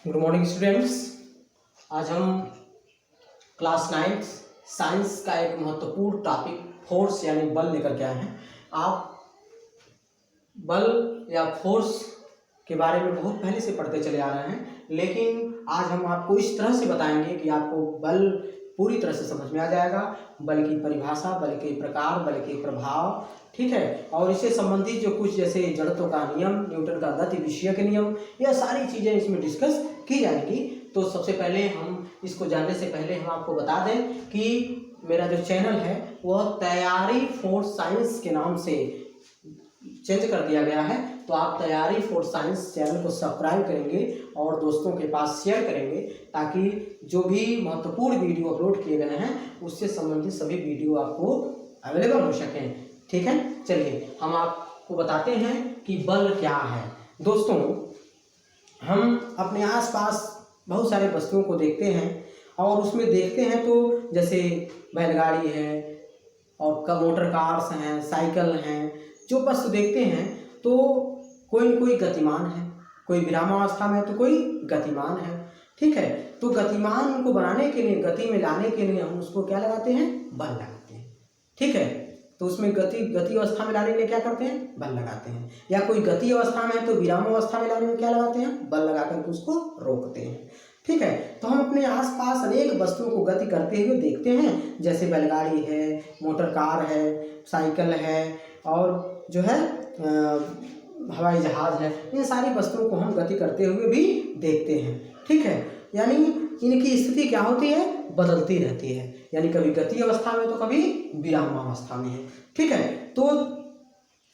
Good morning students. आज हम class 9 science का एक महत्वपूर्ण टॉपिक फोर्स यानी बल लेकर के आए हैं। आप बल या फोर्स के बारे में बहुत पहले से पढ़ते चले आ रहे हैं, लेकिन आज हम आपको इस तरह से बताएंगे कि आपको बल पूरी तरह से समझ में आ जाएगा। बल की परिभाषा, बल के प्रकार, बल के प्रभाव, ठीक है, और इससे संबंधित जो कुछ जैसे जड़त्व का नियम, न्यूटन का गति विषय के नियम, यह सारी चीज़ें इसमें डिस्कस की जाएंगी। तो सबसे पहले हम इसको जानने से पहले हम आपको बता दें कि मेरा जो चैनल है वह तैयारी फॉर साइंस के नाम से चेंज कर दिया गया है। तो आप तैयारी फॉर साइंस चैनल को सब्सक्राइब करेंगे और दोस्तों के पास शेयर करेंगे, ताकि जो भी महत्वपूर्ण वीडियो अपलोड किए गए हैं उससे संबंधित सभी वीडियो आपको अवेलेबल हो सकें। ठीक है, चलिए हम आपको बताते हैं कि बल क्या है। दोस्तों, हम अपने आसपास बहुत सारे वस्तुओं को देखते हैं और उसमें देखते हैं तो जैसे बैलगाड़ी है और मोटर कार्स हैं, साइकिल हैं, जो वस्तु देखते हैं तो कोई गतिमान है, कोई विरामावस्था में तो कोई गतिमान है। ठीक है, तो गतिमान को बनाने के लिए, गति में लाने के लिए हम उसको क्या लगाते हैं? बल लगाते हैं। ठीक है, तो उसमें गति अवस्था में लाने के लिए क्या करते हैं? बल लगाते हैं। या कोई गति अवस्था में है तो विराम अवस्था में लाने में क्या लगाते हैं? बल लगा करके उसको रोकते हैं। ठीक है, तो हम अपने आसपास अनेक वस्तुओं को गति करते हुए देखते हैं, जैसे बैलगाड़ी है, मोटर कार है, साइकिल है और जो है हवाई जहाज है। इन सारी वस्तुओं को हम गति करते हुए भी देखते हैं। ठीक है, यानी इनकी स्थिति क्या होती है? बदलती रहती है, यानी कभी गति अवस्था में तो कभी विराम अवस्था में है। ठीक है, तो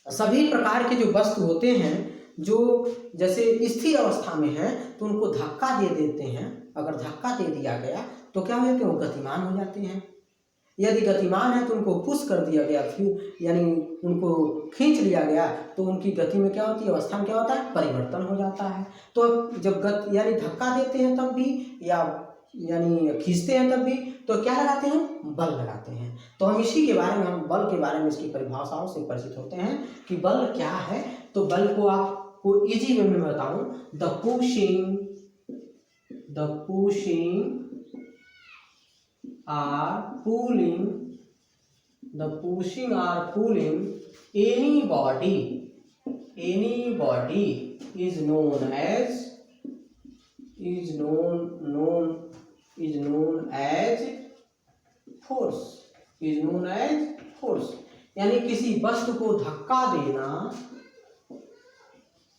सभी प्रकार के जो वस्तु होते हैं जो जैसे स्थिर अवस्था में है तो उनको धक्का दे देते हैं। अगर धक्का दे दिया गया तो क्या हो जाते हैं? वो गतिमान हो जाते हैं। यदि गतिमान है तो उनको पुश कर दिया गया, यानी उनको खींच लिया गया तो उनकी गति में क्या होती है? अवस्था में क्या होता है? परिवर्तन हो जाता है। तो जब गति यानी धक्का देते हैं तब भी, या यानी खींचते हैं तब भी, तो क्या लगाते हैं? बल लगाते हैं। तो हम इसी के बारे में, हम बल के बारे में, इसकी परिभाषाओं से परिचित होते हैं कि बल क्या है। तो बल को आपको इजी वे में बताऊं, the pushing are pulling any body is known as force। यानी किसी वस्तु को धक्का देना,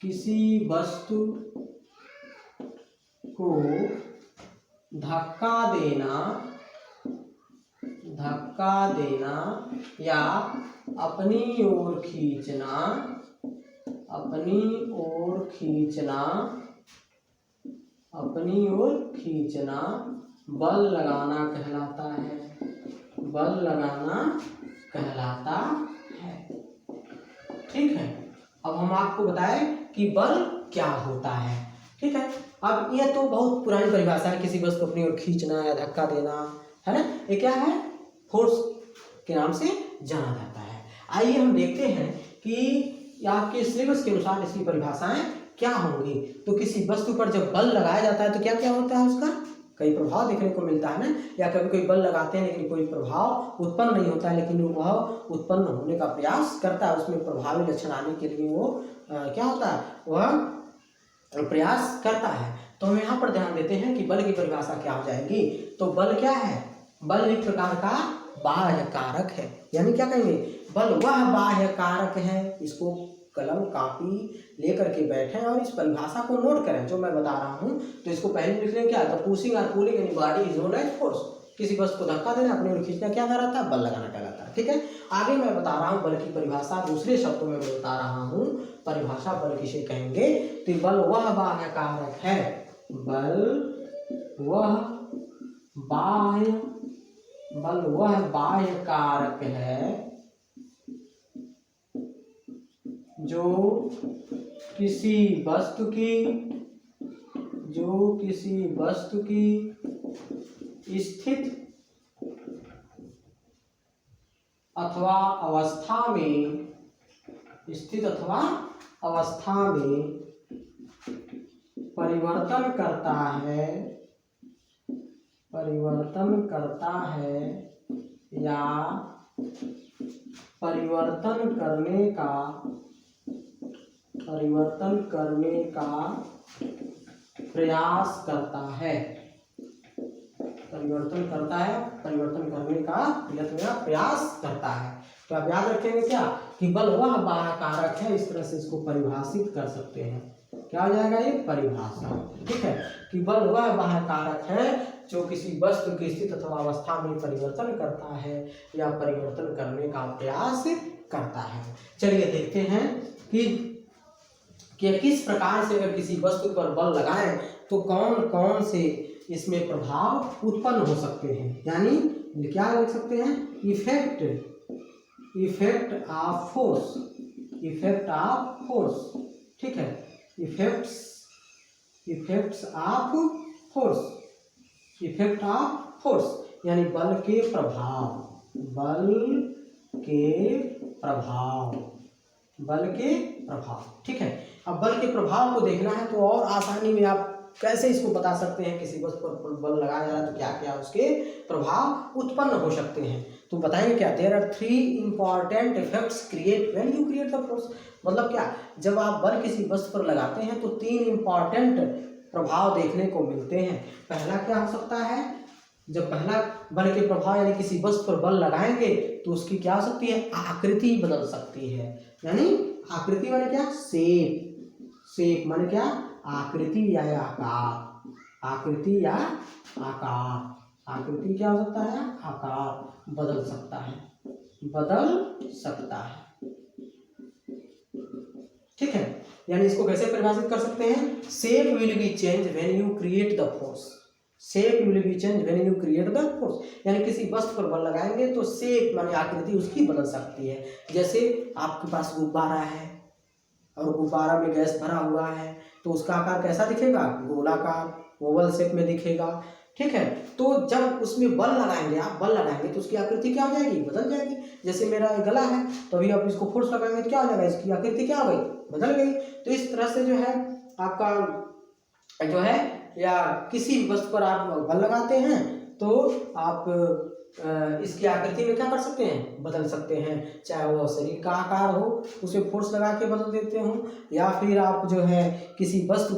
किसी वस्तु को धक्का देना या अपनी ओर खींचना बल लगाना कहलाता है। ठीक है, अब हम आपको बताएं कि बल क्या होता है। ठीक है, अब ये तो बहुत पुरानी परिभाषा है, किसी वस्तु को अपनी ओर खींचना या धक्का देना, है ना, ये क्या है? फोर्स के नाम से जाना जाता है। आइए हम देखते हैं कि आपके सिलेबस के अनुसार इसकी परिभाषाएं क्या होंगी। तो किसी वस्तु पर जब बल लगाया जाता है तो क्या क्या होता है? उसका कई प्रभाव देखने को मिलता है ना। या कभी कोई बल लगाते हैं लेकिन कोई प्रभाव उत्पन्न नहीं होता है, लेकिन वह उत्पन्न होने का प्रयास करता है, उसमें प्रभावी लक्षण आने के लिए वो क्या होता है? वह प्रयास करता है। तो हम यहाँ पर ध्यान देते हैं कि बल की परिभाषा क्या हो जाएगी। तो बल क्या है? बल एक प्रकार का बाह्य कारक है। यानी क्या कहेंगे? बल वह बाह्य कारक है। इसको कलम कापी लेकर के बैठें और इस परिभाषा को नोट करें जो मैं बता रहा हूँ। तो इसको पहले लिख लें, क्या? द पुशिंग और pulling any body is known as force. किसी वस्तु को धक्का देना, अपनी ओर खींचना क्या कहलाता है? बल लगाना कहलाता है। ठीक है, आगे मैं बता रहा हूँ बल की परिभाषा, दूसरे शब्दों में मैं बता रहा हूँ परिभाषा बल किसे कहेंगे। तो बल वह बाह्य कारक है, बल वह बाह्य कारक है जो किसी वस्तु की स्थित अथवा अवस्था में परिवर्तन करता है या परिवर्तन करने का प्रयास करता है, परिवर्तन करने का प्रयास करता है। तो आप याद रखेंगे क्या कि बल वह बाह्य कारक है, इस तरह से इसको परिभाषित कर सकते हैं। क्या हो जाएगा ये परिभाषा, ठीक है, कि बल वह बाह्य कारक है जो किसी वस्तु की स्थिति अथवा अवस्था में परिवर्तन करता है या परिवर्तन करने का प्रयास करता है। चलिए देखते हैं कि किस प्रकार से अगर किसी वस्तु पर बल लगाएं तो कौन कौन से इसमें प्रभाव उत्पन्न हो सकते हैं। यानी क्या लिख सकते हैं, इफेक्ट ऑफ फोर्स, ठीक है, इफेक्ट्स ऑफ फोर्स यानी बल के प्रभाव, ठीक है। अब बल के प्रभाव को देखना है तो और आसानी में आप कैसे इसको बता सकते हैं, किसी वस्तु पर बल लगाया जा रहा है तो क्या क्या उसके प्रभाव उत्पन्न हो सकते हैं। तो बताएंगे क्या, there are 3 important effects create when you create the force. मतलब क्या, जब आप बल किसी वस्तु पर लगाते हैं तो 3 इंपॉर्टेंट प्रभाव देखने को मिलते हैं। पहला क्या हो सकता है, जब पहला बल के प्रभाव यानी किसी वस्तु पर बल लगाएंगे तो उसकी क्या हो सकती है, आकृति बदल सकती है। यानी आकृति माने क्या, शेप माने क्या, आकृति या आकार, आकृति क्या हो सकता है, आकार बदल सकता है, ठीक है। यानी इसको कैसे परिभाषित कर सकते हैं, shape will be change when you create the force, यानी किसी वस्तु पर बल लगाएंगे तो शेप माने आकृति उसकी बदल सकती है। जैसे आपके पास गुब्बारा है और गुब्बारा में गैस भरा हुआ है तो उसका आकार कैसा दिखेगा, गोलाकार, ओवल शेप में दिखेगा, ठीक है। तो जब उसमें बल लगाएंगे तो उसकी आकृति क्या हो जाएगी, बदल जाएगी। जैसे मेरा गला है तो अभी आप इसको फोर्स लगाएंगे तो क्या हो जाएगा, इसकी आकृति क्या हो गई, बदल गई। तो इस तरह से जो है आपका जो है या किसी भी वस्तु पर आप बल लगाते हैं तो आप इसकी आकृति में क्या कर सकते हैं, बदल सकते हैं। चाहे वो शरीर का आकार हो उसे फोर्स लगा के बदल देते हो, या फिर आप जो है किसी वस्तु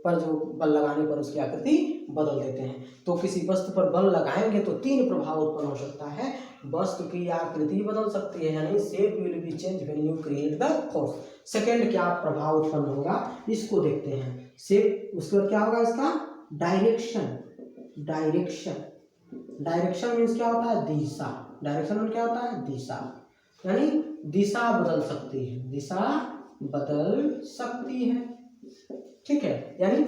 पर जो बल लगाने पर उसकी आकृति बदल देते हैं। तो किसी वस्तु पर बल लगाएंगे तो 3 प्रभाव उत्पन्न हो सकता है। वस्तु की आकृति बदल सकती है, यानी shape will be change when you create the force. Second क्या प्रभाव उत्पन्न होगा इसको देखते हैं। शेप, उसके बाद क्या होगा, इसका डायरेक्शन मीन्स क्या होता है, दिशा। डायरेक्शन में क्या होता है, दिशा, यानी दिशा बदल सकती है, ठीक है। यानी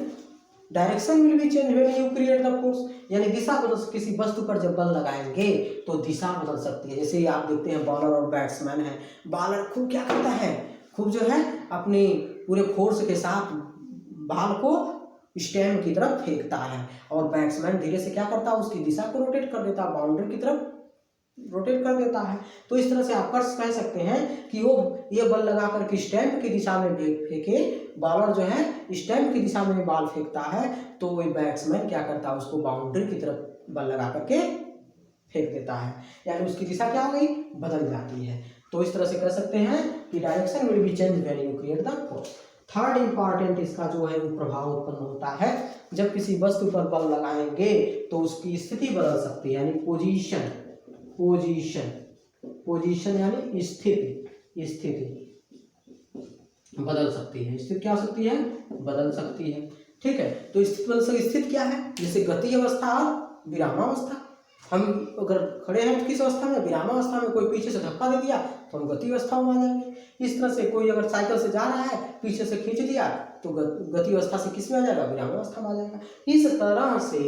direction will be change when you create the force, यानी दिशा बदल, किसी वस्तु पर जब बल लगाएंगे तो दिशा बदल सकती है। जैसे आप देखते हैं बॉलर और बैट्समैन है, बॉलर खूब क्या करता है, खूब जो है अपनी पूरे फोर्स के साथ बॉल को स्टैंड की तरफ फेंकता है और बैट्समैन धीरे से क्या करता है, उसकी दिशा को रोटेट कर देता है, बाउंड्री की तरफ रोटेट कर देता है। तो इस तरह से आप कह सकते हैं कि वो ये बल लगा करके स्टैंड की दिशा में फेंके, बॉलर जो है स्टैंड की दिशा में बॉल फेंकता है तो वो बैट्समैन क्या करता है, उसको बाउंड्री की तरफ बल लगा करके फेंक देता है, यानी उसकी दिशा क्या हो गई, बदल जाती है। तो इस तरह से कह सकते हैं कि direction will be change when you create the force. Third important इसका जो है वो प्रभाव उत्पन्न होता है जब किसी वस्तु पर बल लगाएंगे तो उसकी स्थिति बदल सकती है, यानी पोजीशन यानी स्थिति बदल सकती है। स्थिति क्या हो सकती है, बदल सकती है, ठीक है। तो स्थिति बदल सकती, स्थिति क्या है, जैसे गति अवस्था और विरामावस्था। हम अगर खड़े हैं तो किस अवस्था में, विरामावस्था में। कोई पीछे से धक्का दे दिया तो हम गति अवस्था में आ जाएंगे। इस तरह से कोई अगर साइकिल से जा रहा है, पीछे से खींच दिया तो गति अवस्था से किस में आ जाएगा, विरामावस्था में आ जाएगा। इस तरह से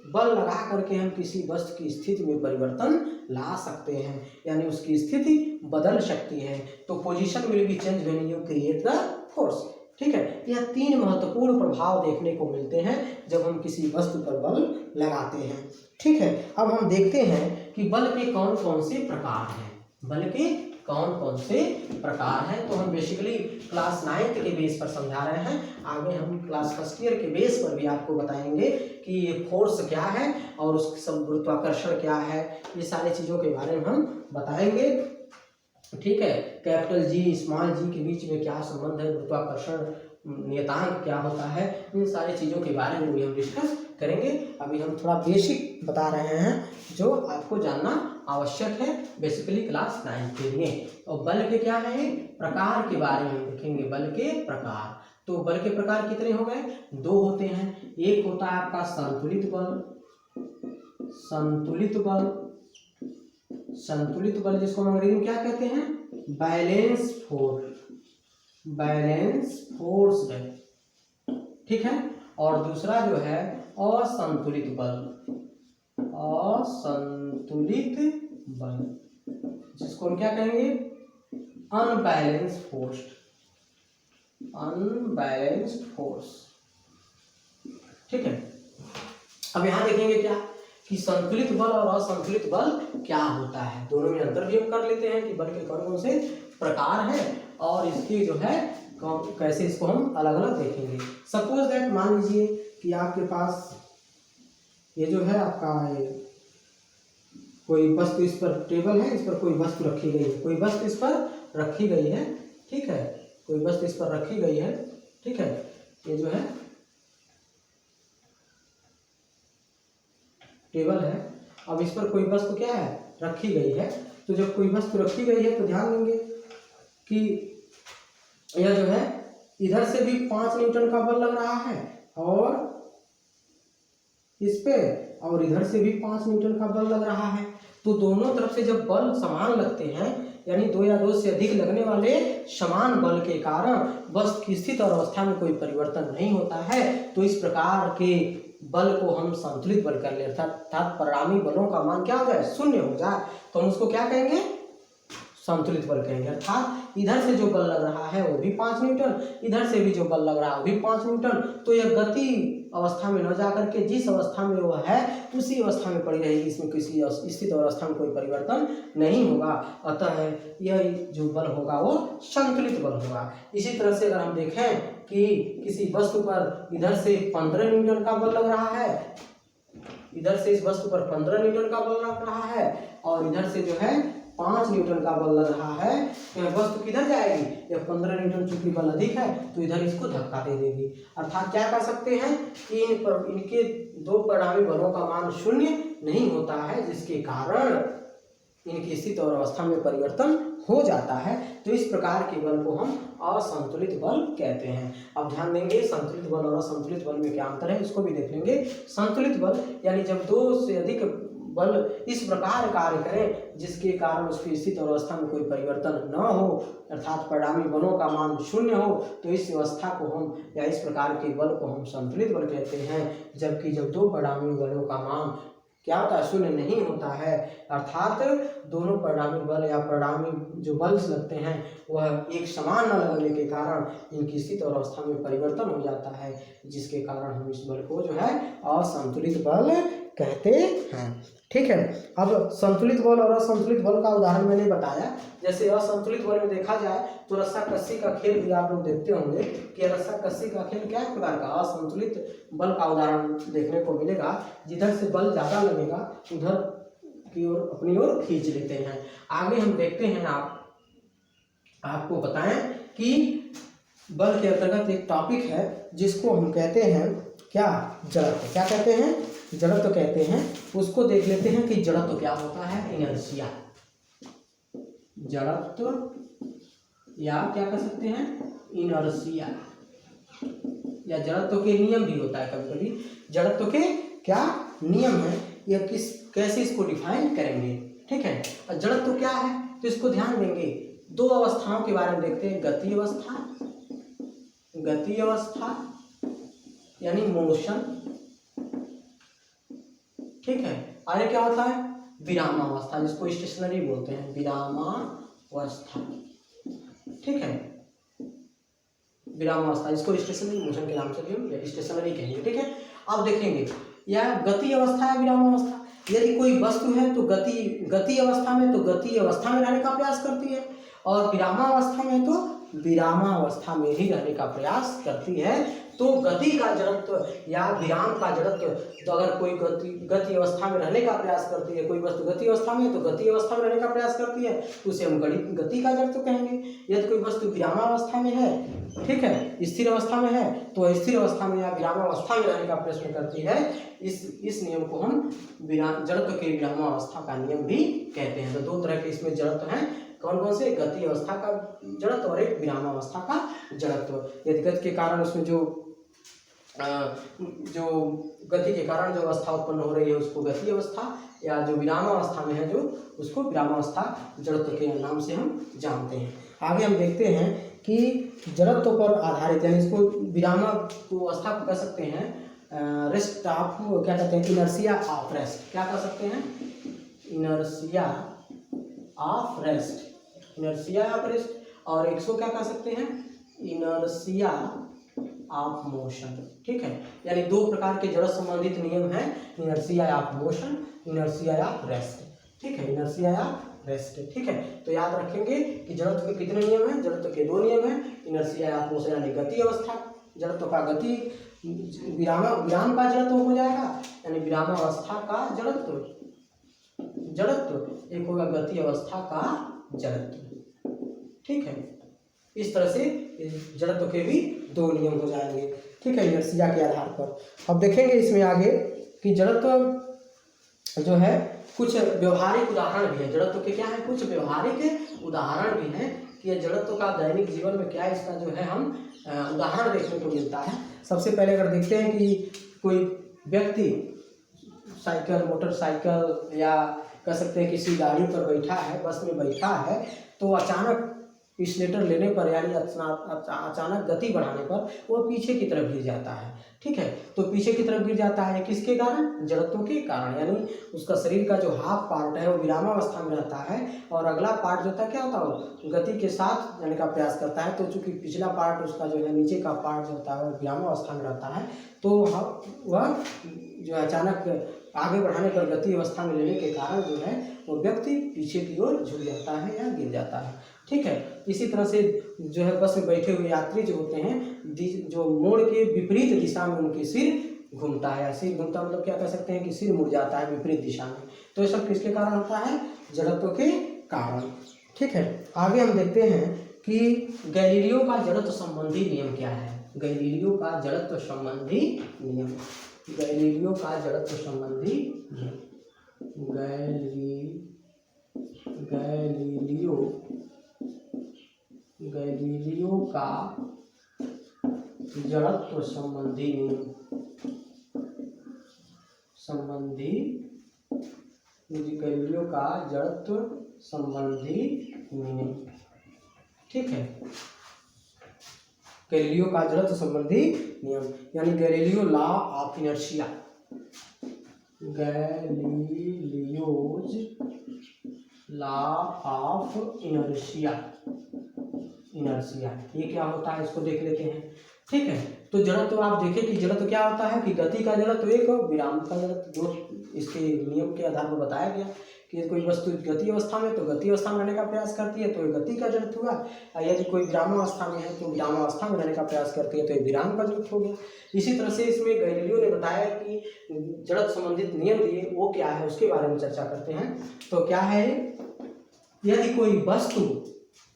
बल लगा करके हम किसी वस्तु की स्थिति में परिवर्तन ला सकते हैं, यानी उसकी स्थिति बदल सकती है। तो position will be change when you create the force, ठीक है। यह 3 महत्वपूर्ण प्रभाव देखने को मिलते हैं जब हम किसी वस्तु पर बल लगाते हैं, ठीक है। अब हम देखते हैं कि बल के कौन कौन से प्रकार हैं, बल के कौन कौन से प्रकार हैं। तो हम बेसिकली क्लास 9th के बेस पर समझा रहे हैं। आगे हम क्लास फर्स्ट ईयर के बेस पर भी आपको बताएंगे कि ये फोर्स क्या है और उसकी सब गुरुत्वाकर्षण क्या है, ये सारी चीज़ों के बारे में हम बताएंगे। ठीक है, कैपिटल जी स्मॉल जी के बीच में क्या संबंध है, गुरुत्वाकर्षण नियतांक क्या होता है, इन सारी चीज़ों के बारे में भी हम डिस्कस करेंगे। अभी हम थोड़ा बेसिक बता रहे हैं जो आपको जानना आवश्यक है बेसिकली क्लास 9 के लिए। और बल के क्या है प्रकार के बारे में देखेंगे। बल के प्रकार, तो बल के प्रकार कितने हो गए, 2 होते हैं। एक होता है आपका संतुलित बल, संतुलित बल, संतुलित बल जिसको हम अंग्रेजी में क्या कहते हैं, बैलेंस फोर्स, बैलेंस फोर्स है। ठीक है, और दूसरा जो है असंतुलित बल, असंतुलित बल जिसको हम क्या कहेंगे, अनबैलेंस फोर्स, अनबैलेंस्ड फोर्स। ठीक है, अब यहां देखेंगे क्या कि संतुलित बल और असंतुलित बल क्या होता है, दोनों में अंतर भी हम कर लेते हैं कि बल के कौन कौन से प्रकार हैं और इसके जो है कैसे इसको हम अलग अलग देखेंगे। सपोज दैट मान लीजिए कि आपके पास ये जो है आपका कोई वस्तु इस पर टेबल है, इस पर कोई वस्तु रखी गई है, कोई वस्तु इस पर रखी गई है। ठीक है, कोई वस्तु इस पर रखी गई है। ठीक है, ये जो है टेबल है, अब इस पर कोई वस्तु क्या है रखी गई है। तो जब कोई वस्तु रखी गई है तो ध्यान देंगे कि यह जो है इधर से भी 5 न्यूटन का बल लग रहा है और इस पे, और इधर से भी 5 न्यूटन का बल लग रहा है। तो दोनों तरफ से जब बल समान लगते हैं, यानी 2 या 2 से अधिक लगने वाले समान बल के कारण वस्तु की स्थिति और अवस्था में कोई परिवर्तन नहीं होता है। तो इस प्रकार के बल को हम संतुलित बल कर ले, अर्थात परिणामी बलों का मान क्या हो जाए, 0 हो जाए, तो हम उसको क्या कहेंगे, संतुलित बल कहेंगे। अर्थात इधर से जो बल लग रहा है वो भी 5 न्यूटन, इधर से भी जो बल लग रहा है वो भी 5 न्यूटन। तो यह गति अवस्था में न जाकर के जिस अवस्था में वो है उसी अवस्था में पड़ी रहेगी, इसमें किसी स्थिति और अवस्था में कोई परिवर्तन नहीं होगा। अतः यह जो बल होगा वो संतुलित बल होगा। इसी तरह से अगर हम देखें कि किसी वस्तु पर इधर से 15 न्यूटन का बल लग रहा है, इधर से इस वस्तु पर 15 न्यूटन का बल लग रहा है और इधर से जो है 5 न्यूटन का बल लग रहा है, तो यह वस्तु किधर जाएगी, यह 15 न्यूटन चूंकि बल अधिक है तो इधर इसको धक्का दे देगी। अर्थात क्या कर सकते हैं कि इनके 2 परिणामी बलों का मान 0 नहीं होता है, जिसके कारण इनकी स्थिति और अवस्था में परिवर्तन हो जाता है। तो इस प्रकार के बल को हम असंतुलित बल कहते हैं। अब ध्यान देंगे संतुलित बल और असंतुलित बल में क्या अंतर है, इसको भी देख लेंगे। संतुलित बल यानी जब 2 से अधिक बल इस प्रकार कार्य करें जिसके कारण उसकी स्थिति और अवस्था में कोई परिवर्तन न हो, अर्थात परिणामी बलों का मान 0 हो, तो इस अवस्था को हम या इस प्रकार के बल को हम संतुलित बल कहते हैं। जबकि जब 2 परिणामी बलों का मान क्या होता है, 0 नहीं होता है, अर्थात दोनों परिणामी बल या परिणामी जो बल लगते हैं वह एक समान न लगने के कारण इनकी स्थिति और अवस्था में परिवर्तन हो जाता है, जिसके कारण हम इस बल को जो है असंतुलित बल कहते हैं। ठीक है, अब संतुलित बल और असंतुलित बल का उदाहरण मैंने बताया। जैसे असंतुलित बल में देखा जाए तो रस्सा कस्सी का खेल भी आप लोग देखते होंगे कि रस्सा कस्सी का खेल क्या प्रकार का असंतुलित बल का उदाहरण देखने को मिलेगा। जिधर से बल ज़्यादा लगेगा उधर की ओर अपनी ओर खींच लेते हैं। आगे हम देखते हैं, आपको बताएं कि बल के अंतर्गत एक टॉपिक है जिसको हम कहते हैं क्या, जड़त्व। क्या कहते हैं, जड़त्व कहते हैं। उसको देख लेते हैं कि जड़त्व क्या होता है, इनर्शिया। जड़त्व या क्या कह सकते हैं, इनर्शिया, या जड़त्व के नियम भी होता है कभी कभी। जड़त्व के क्या नियम है, यह कैसे इसको डिफाइन करेंगे। ठीक है, और जड़त्व क्या है तो इसको ध्यान देंगे। 2 अवस्थाओं के बारे में देखते हैं, गति अवस्था, गति अवस्था यानी मोशन। ठीक है, आगे क्या होता है, विरामावस्था जिसको स्टेशनरी बोलते हैं, विरामावस्था। ठीक है, विरामावस्था जिसको स्टेशनरी मोशन के नाम से भी हम स्टेशनरी कहेंगे। ठीक है, अब देखेंगे यह गति अवस्था है विरामावस्था। यदि कोई वस्तु है तो गति अवस्था में, तो गति अवस्था में रहने का प्रयास करती है, और विरामावस्था में तो विरामावस्था में ही रहने का प्रयास करती है। तो गति का जड़त्व या विराम का जड़त्व, तो अगर कोई गति अवस्था में रहने का प्रयास करती है, कोई वस्तु गति अवस्था में है तो गति अवस्था में रहने का प्रयास करती है, उसे हम गति का जड़त्व कहेंगे। यदि कोई वस्तु विरामावस्था में है, ठीक है, स्थिर अवस्था में है, तो स्थिर अवस्था में या विरामावस्था में रहने का प्रश्न करती है। इस नियम को हम जड़त्व के विरामावस्था का नियम भी कहते हैं। तो दो तरह के इसमें जड़त्व हैं, कौन कौन से? गति अवस्था का जड़त्व और एक विरामावस्था का जड़त्व। यदि गति के कारण उसमें जो गति के कारण जो अवस्था उत्पन्न हो रही है उसको गति अवस्था, या जो विरामावस्था में है जो उसको विरामावस्था जड़त्व के नाम से हम जानते हैं। आगे हम देखते हैं कि जड़त्व पर आधारित, यानी इसको विरामा को अवस्था को कह सकते हैं रेस्ट ऑफ, क्या कहते हैं? Inertia of rest. क्या कह सकते हैं? Inertia of rest, inertia of rest. और एक सो क्या कह सकते हैं? Inertia of motion. ठीक है, यानी दो प्रकार के जड़ संबंधित नियम हैं, inertia of motion, inertia of rest. ठीक है, इनर्शिया ऑफ रेस्ट। ठीक है, तो याद रखेंगे कि जड़त्व के कितने नियम हैं? जड़त्व के दो नियम हैं, इनर्शिया ऑफ मोशन यानी गति अवस्था, जड़त्व का गति, विराम का जड़त्व हो जाएगा, यानी विरामावस्था का जड़त्व, एक होगा गति अवस्था का जड़त्व। ठीक है, इस तरह से जड़त्व के भी दो नियम हो जाएंगे। ठीक है, इनर्शिया के आधार पर। अब देखेंगे इसमें आगे कि जड़त्व जो है कुछ व्यवहारिक उदाहरण भी है। जड़त्व के क्या है? कुछ व्यवहारिक उदाहरण भी हैं कि जड़त्व का दैनिक जीवन में क्या इसका जो है हम उदाहरण देखने को मिलता है। सबसे पहले अगर देखते हैं कि कोई व्यक्ति साइकिल, मोटरसाइकिल या कह सकते हैं किसी गाड़ी पर बैठा है, बस में बैठा है, तो अचानक एक्सीलरेटर लेने पर यानी अचानक गति बढ़ाने पर वो पीछे की तरफ गिर जाता है। ठीक है, तो पीछे की तरफ गिर जाता है किसके कारण? जड़त्व के कारण, यानी उसका शरीर का जो हाफ पार्ट है वो विरामावस्था में रहता है और अगला पार्ट जो था क्या होता है? गति के साथ जाने का प्रयास करता है। तो चूंकि पिछला पार्ट उसका जो है नीचे का पार्ट जो होता है वो विरामावस्था में रहता है, तो वह जो अचानक आगे बढ़ाने पर गति अवस्था में लेने के कारण जो है वो व्यक्ति पीछे की ओर झुक जाता है या गिर जाता है। ठीक है, इसी तरह से जो है बस में बैठे हुए यात्री जो होते हैं, जो मोड़ के विपरीत दिशा में उनके सिर घूमता है, सिर घूमता मतलब क्या कह सकते हैं कि सिर मुड़ जाता है विपरीत दिशा में। तो ये सब किसके कारण होता है? जड़त्व के कारण। ठीक है, आगे हम देखते हैं कि गैलीलियो का जड़त्व संबंधी नियम क्या है। गैलीलियो का जड़त्व संबंधी नियम, गैलीलियो का जड़त्व संबंधी नियम, गैलीलियो का जड़त्व संबंधी नियम, गैलीलियो का जड़त्व संबंधी नियम। ठीक है, गैलीलियो का जड़त्व संबंधी नियम यानी Galileo law of inertia, Galileo's law of inertia. ये क्या होता है इसको देख लेते हैं। ठीक है, तो जड़त्व आप देखें कि जड़त्व क्या होता है कि गति का जड़त्व एक और विराम का जड़त्व दो, इसके नियम के आधार पर बताया गया कि कोई वस्तु गति अवस्था में तो गति अवस्था में रहने का प्रयास करती है तो ये गति का जड़त्व हुआ, यदि कोई विरामावस्था में है तो विरामावस्था में रहने का प्रयास करती है तो ये विराम का जड़त्व हो गया। इसी तरह से इसमें गैलीलियो ने बताया कि जड़त्व संबंधित नियम दिए, वो क्या है उसके बारे में चर्चा करते हैं। तो क्या है, यदि कोई वस्तु,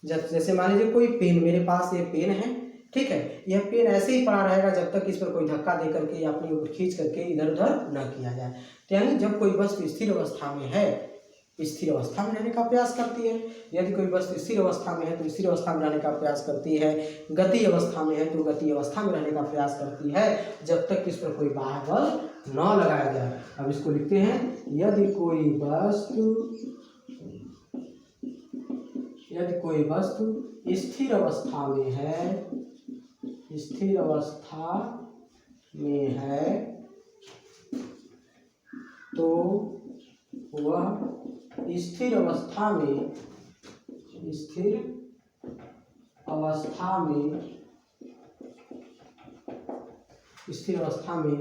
जैसे मान लीजिए कोई पेन, मेरे पास ये पेन है, ठीक है, यह पेन ऐसे ही पड़ा रहेगा जब तक इस पर कोई धक्का दे करके या अपनी ऊपर खींच करके इधर उधर न किया जाए। तो यानी जब कोई वस्तु स्थिर अवस्था में है, स्थिर अवस्था में रहने का प्रयास करती है। यदि कोई वस्तु स्थिर अवस्था में है तो स्थिर अवस्था में रहने का प्रयास करती है, गति अवस्था में है तो गति अवस्था में रहने का प्रयास करती है जब तक इस पर कोई बाह्य बल न लगाया जाए। अब इसको लिखते हैं, यदि कोई वस्तु स्थिर अवस्था में है तो वह स्थिर अवस्था में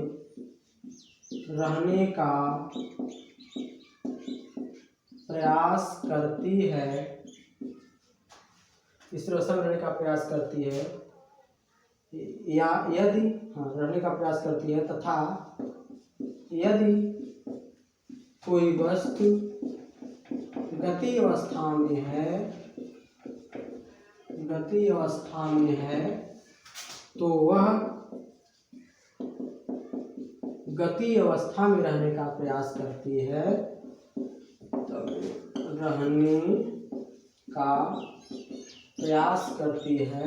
रहने का प्रयास करती है, स्थिर अवस्था में रहने का प्रयास करती है, या यदि रहने का प्रयास करती है, तथा यदि कोई वस्तु गति अवस्था में है तो वह गति अवस्था में रहने का प्रयास करती है, रहने का प्रयास करती है,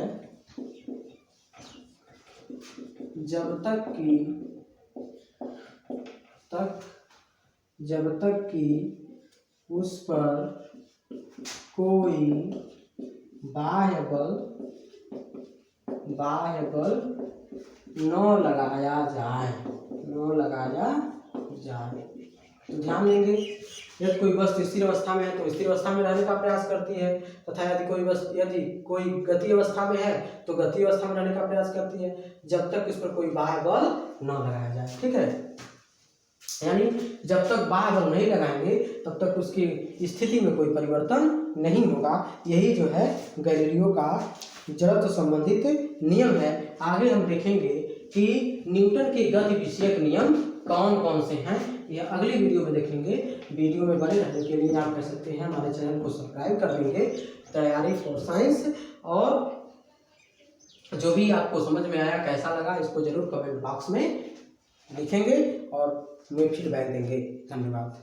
जब तक कि उस पर कोई बाह्य बल न लगाया जाए। तो ध्यान देंगे, यदि कोई वस्तु स्थिर अवस्था में है तो स्थिर अवस्था में रहने का प्रयास करती है, तथा यदि कोई गति अवस्था में है तो गति अवस्था में रहने का प्रयास करती है, जब तक इस पर कोई बाह्य बल न लगाया जाए। ठीक है, यानी जब तक बाह्य बल नहीं लगाएंगे तब तक उसकी स्थिति में कोई परिवर्तन नहीं होगा। यही जो है गैलीलियो का जड़त्व संबंधित नियम है। आगे हम देखेंगे कि न्यूटन के गति विषयक नियम कौन कौन से हैं, यह अगली वीडियो में देखेंगे। वीडियो में बने रहने के लिए आप कह सकते हैं हमारे चैनल को सब्सक्राइब कर देंगे। तैयारी फॉर साइंस, और जो भी आपको समझ में आया, कैसा लगा, इसको जरूर कमेंट बॉक्स में लिखेंगे और हमें फीडबैक देंगे। धन्यवाद।